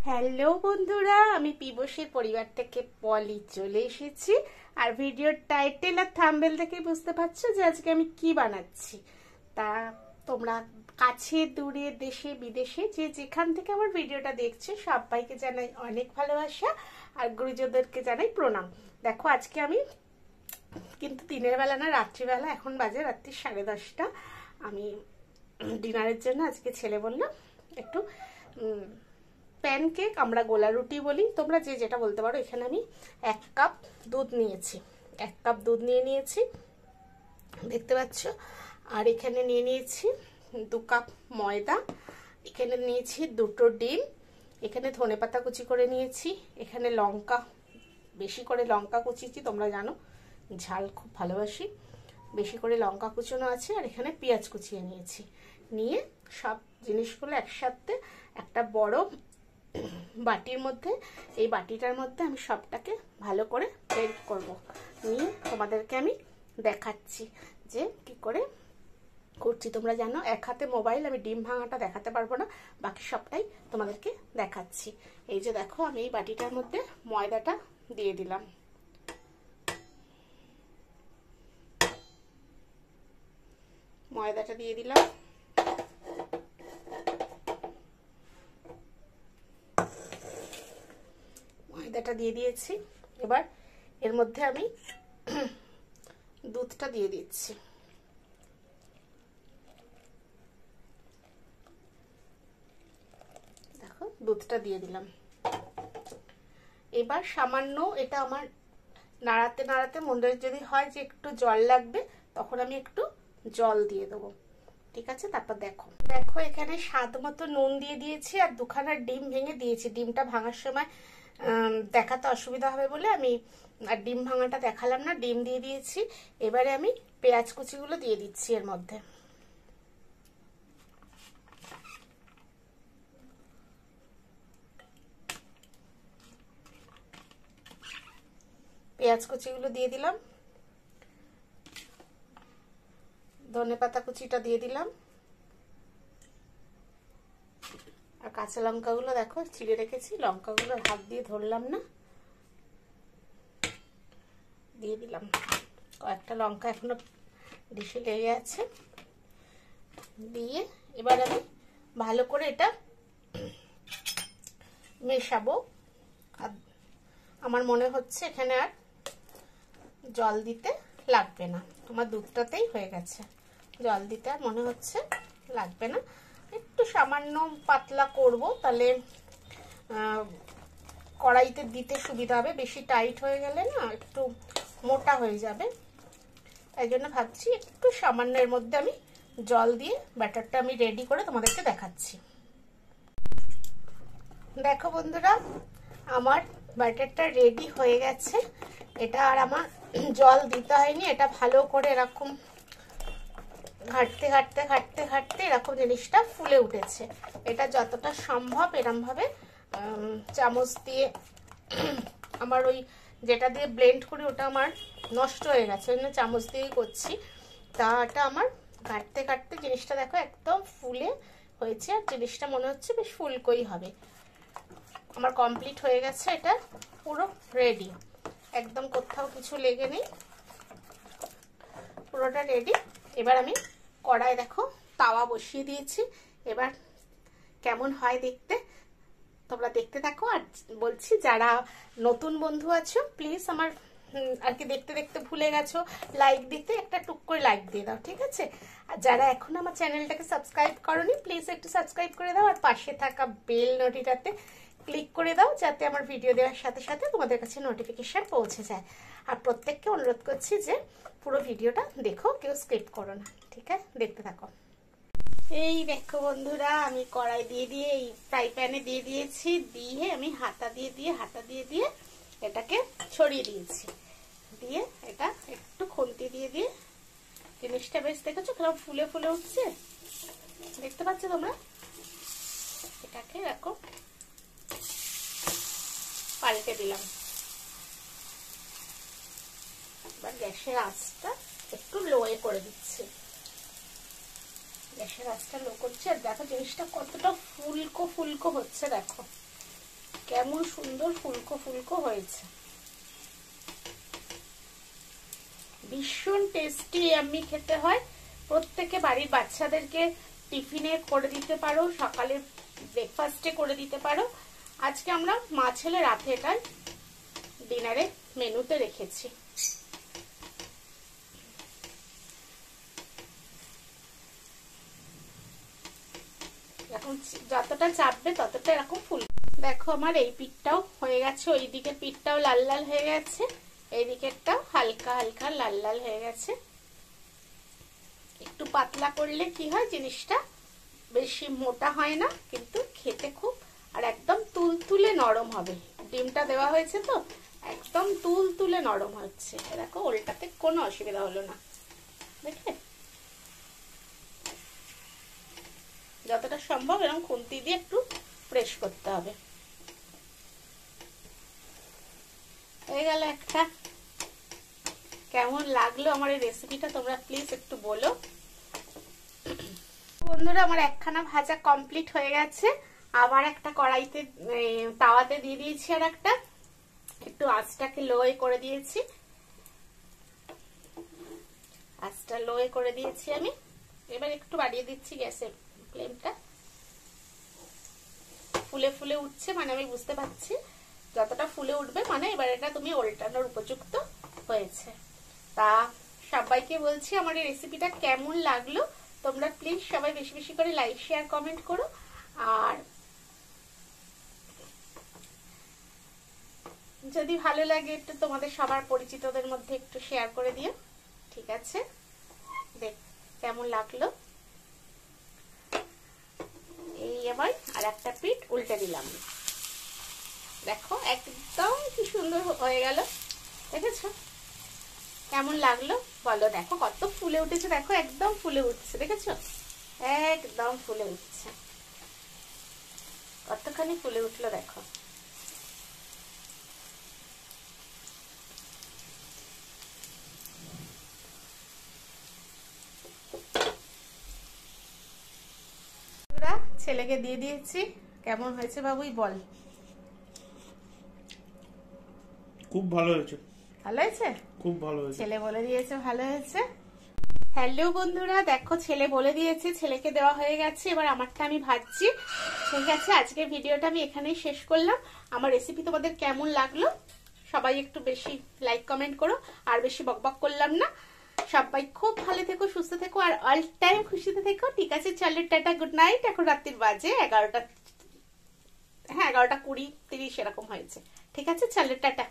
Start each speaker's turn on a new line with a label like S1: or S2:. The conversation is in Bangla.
S1: হ্যালো বন্ধুরা, আমি পিবসের পরিবার থেকে পলি চলে এসেছি। আর ভিডিওর টাইটেল আর থাম্বনেল থেকে বুঝতে পারছো যে আজকে আমি কি বানাচ্ছি। তা তোমরা কাছে দূরে দেশে বিদেশে যে যেখান থেকে আমার ভিডিওটা দেখছো সবাইকে জানাই অনেক ভালোবাসা আর গুরুজনদেরকে জানাই প্রণাম। দেখো আজকে আমি কিন্তু দিনের বেলা না, রাত্রিবেলা, এখন বাজে রাত্রি 10:30। আমি ডিনারের জন্য আজকে ছেলে বললো একটু প্যানকেক, আমরা গোলা রুটি বলি, তোমরা যে যেটা বলতে পারো। এখানে আমি 1 কাপ দুধ নিয়েছি, 1 কাপ দুধ নিয়েছি দেখতে পাচ্ছ। আর এখানে নিয়েছি 2 কাপ ময়দা, এখানে নিয়েছি 2টো ডিম, এখানে ধনেপাতা কুচি করে নিয়েছি, এখানে লঙ্কা, বেশি করে লঙ্কা কুচিয়েছি, তোমরা জানো ঝাল খুব ভালোবাসি, বেশি করে লঙ্কা কুচনো আছে। আর এখানে পেঁয়াজ কুচিয়ে নিয়েছি। নিয়ে সব জিনিসগুলো একসাথে একটা বড় বাটির মধ্যে, এই বাটিটার মধ্যে আমি সবটাকে ভালো করে ব্লেন্ড করব। নিয়ে তোমাদেরকে আমি দেখাচ্ছি যে কি করে করছি। তোমরা জানো এক হাতে মোবাইল, আমি ডিম ভাঙাটা দেখাতে পারবো না, বাকি সবটাই তোমাদেরকে দেখাচ্ছি। এই যে দেখো, আমি এই বাটিটার মধ্যে ময়দাটা দিয়ে দিলাম, ময়দাটা দিয়ে দিলাম। ময়দাটা দিয়ে দিয়েছি। এবার এর মধ্যে আমি দুধটা দিয়ে দিচ্ছি। দেখো দুধটা দিয়ে দিলাম। এবার সামান্য এটা আমার নাড়াতে নাড়াতে মনে যদি হয় যে একটু জল লাগবে, তখন আমি একটু জল দিয়ে দেবো, ঠিক আছে? তারপর দেখো দেখো এখানে স্বাদ মতো নুন দিয়ে দিয়েছি আর 2খানা ডিম ভেঙে দিয়েছি। ডিমটা ভাঙার সময় দেখাতে অসুবিধা হবে বলে আমি আর ডিম ভাঙাটা দেখালাম না, ডিম দিয়ে দিয়েছি। এবারে আমি পেঁয়াজ কুচিগুলো দিয়ে দিচ্ছি এর মধ্যে। পেঁয়াজ কুচিগুলো দিয়ে দিলাম, ধনেপাতা কুচিটা দিয়ে দিলাম, আর কাঁচা লঙ্কাগুলো দেখো ছিঁড়ে রেখেছি, লঙ্কাগুলো হাত দিয়ে ধরলাম না, দিয়ে দিলাম। কয়েকটা লঙ্কা এখনো ডিশে লেগে আছে। দিয়ে এবার আমি ভালো করে এটা মেশাবো। আর আমার মনে হচ্ছে এখানে আর জল দিতে লাগবে না, তোমার দুধটাতেই হয়ে গেছে, জল দিতে আর মনে হচ্ছে লাগবে না। একটু সামান্য পাতলা করব, তাহলে কড়াইতে দিতে সুবিধা হবে। বেশি টাইট হয়ে গেলে না একটু মোটা হয়ে যাবে, তাই জন্য ভাবছি একটু সামান্য এর মধ্যে আমি জল দিয়ে ব্যাটারটা আমি রেডি করে তোমাদেরকে দেখাচ্ছি। দেখো বন্ধুরা, আমার ব্যাটারটা রেডি হয়ে গেছে। এটা আর আমার জল দিতে হয়নি, এটা ভালো করে এরকম ঘাটতে ঘাটতে ঘাটতে ঘাটতে এরকম জিনিসটা ফুলে উঠেছে। এটা যতটা সম্ভব এরমভাবে চামচ দিয়ে, আমার ওই যেটা দিয়ে ব্লেন্ড করি ওটা আমার নষ্ট হয়ে গেছে, ওই জন্য চামচ দিয়েই করছি। তা এটা আমার ঘাটতে ঘাটতে জিনিসটা দেখো একদম ফুলে হয়েছে, আর জিনিসটা মনে হচ্ছে বেশ ফুলকোই হবে। আমার কমপ্লিট হয়ে গেছে, এটা পুরো রেডি, একদম কোথাও কিছু লেগে নেই, পুরোটা রেডি। এবার আমি কড়াই দেখো তাওয়া বসিয়ে দিয়েছি। এবার কেমন হয় দেখতে তোমরা দেখতে থাকো। আর বলছি যারা নতুন বন্ধু আছো প্লিজ আমার আর কি দেখতে দেখতে ভুলে গেছো লাইক দিতে, একটা টুক করে লাইক দিয়ে দাও, ঠিক আছে? আর যারা এখন আমার চ্যানেলটাকে সাবস্ক্রাইব করোনি প্লিজ একটু সাবস্ক্রাইব করে দাও, আর পাশে থাকা বেল নোটিটাতে ক্লিক করে দাও, যাতে আমার ভিডিও দেওয়ার সাথে সাথে তোমাদের কাছে নোটিফিকেশন পৌঁছে যায়। আর প্রত্যেককে অনুরোধ করছি যে পুরো ভিডিওটা দেখো, কেউ স্কিপ করো না, ঠিক আছে? দেখতে থাকো। এই দেখো বন্ধুরা, আমি কড়াই দিয়ে দিয়ে এই ফ্রাই প্যানে দিয়ে দিয়েছি, দিয়ে আমি হাতা দিয়ে দিয়ে এটাকে ছড়িয়ে দিয়েছি। দিয়ে এটা একটু খুন্তি দিয়ে দিয়ে জিনিসটা বেশ দেখেছো কেমন ফুলে ফুলে উঠছে, দেখতে পাচ্ছ তোমরা? এটাকে এরকম পাল্টে দিলাম। এবার গ্যাসের আঁচটা একটু লোয়ে করে দিচ্ছি, গ্যাসের আঁচটা লো করছি। আর দেখো জিনিসটা কতটা ফুলকো ফুলকো হচ্ছে, দেখো কেমন সুন্দর ফুলকো ফুলকো হয়েছে, ভীষণ টেস্টি ইয়াম্মি খেতে হয়। প্রত্যেকে বাড়ির বাচ্চাদেরকে টিফিনে করে দিতে পারো, সকালে ব্রেকফাস্টে করে দিতে পারো। আজকে আমরা মা ছেলে রাতে এটা ডিনারে মেনুতে রেখেছি। এখন যতটা চাপবে ততটা এরকম ফুল। দেখো আমার এই পিঠটাও হয়ে গেছে, ওই দিকের পিঠটাও লাল লাল হয়ে গেছে, এই দিকেরটাও হালকা হালকা লাল লাল হয়ে গেছে। একটু পাতলা করলে কি হয়, জিনিসটা বেশি মোটা হয় না, কিন্তু খেতে খুব আর একদম তুলতুলে নরম হবে। ডিমটা দেওয়া হয়েছে তো একদম তুলতুলে নরম হচ্ছে। দেখো ওলটাতে কোনো অসুবিধা হলো না, দেখলে? যতটা সম্ভব এরকম খুন্তি দিয়ে একটু প্রেস করতে হবে। হয়ে গেল একটা। কেমন লাগলো আমার এই রেসিপিটা তোমরা প্লিজ একটু বলো। বন্ধুরা আমার একখানা ভাজা কমপ্লিট হয়ে গেছে। আবার একটা কড়াইতে তাওয়াতে দিয়ে দিয়েছি, আর একটা একটু আঁচটাকে লোয়ে করে দিয়েছি, আঁচটা লোয়ে করে দিয়েছি আমি। এবার একটু বাড়িয়ে দিচ্ছি গ্যাসের ফ্লেমটা। ফুলে ফুলে উঠছে, মানে আমি বুঝতে পারছি যতটা ফুলে উঠবে মানে এবার এটা তুমি উল্টানোর উপযুক্ত হয়েছে। তা সবাইকে বলছি আমার এই রেসিপিটা কেমন লাগলো তোমরা প্লিজ সবাই বেশি বেশি করে লাইক শেয়ার কমেন্ট করো, আর যদি ভালো লাগে একটু তোমাদের সবার পরিচিতদের মধ্যে একটু শেয়ার করে দিও, ঠিক আছে? দেখ কেমন লাগলো। এই এবার আর একটা পিঠ উল্টে দিলাম, দেখো একদম কি সুন্দর হয়ে গেল, দেখেছো? কেমন লাগলো বলো। দেখো কত ফুলে উঠেছে, দেখো একদম ফুলে উঠছে, দেখেছো? একদম ফুলে উঠছে, কতখানি ফুলে উঠলো দেখো। ছেলেকে দিয়ে দিয়েছি, কেমন হয়েছে বাবুই বল।
S2: খুব ভালো হয়েছে।
S1: ভালো হয়েছে?
S2: খুব ভালো হয়েছে।
S1: ছেলে বলে দিয়েছে ভালো হয়েছে। হ্যালো বন্ধুরা, দেখো ছেলে বলে দিয়েছে, ছেলেকে দেওয়া হয়ে গেছে, এবার আমারটা আমি ভাজছি। ঠিক আছে, আজকের ভিডিওটা আমি এখানেই শেষ করলাম। আমার রেসিপি তোমাদের কেমন লাগলো সবাই একটু বেশি লাইক কমেন্ট করো, আর বেশি বকবক করলাম না। সবাই খুব ভালো থেকো, সুস্থ থেকো, আর অল টাইম খুশিতে থেকো, ঠিক আছে? চলো টাটা, গুড নাইট। এখন রাত্রির বাজে 11টা, হ্যাঁ 11টা 20-30 এরকম হয়েছে, ঠিক আছে? চলো টাটা।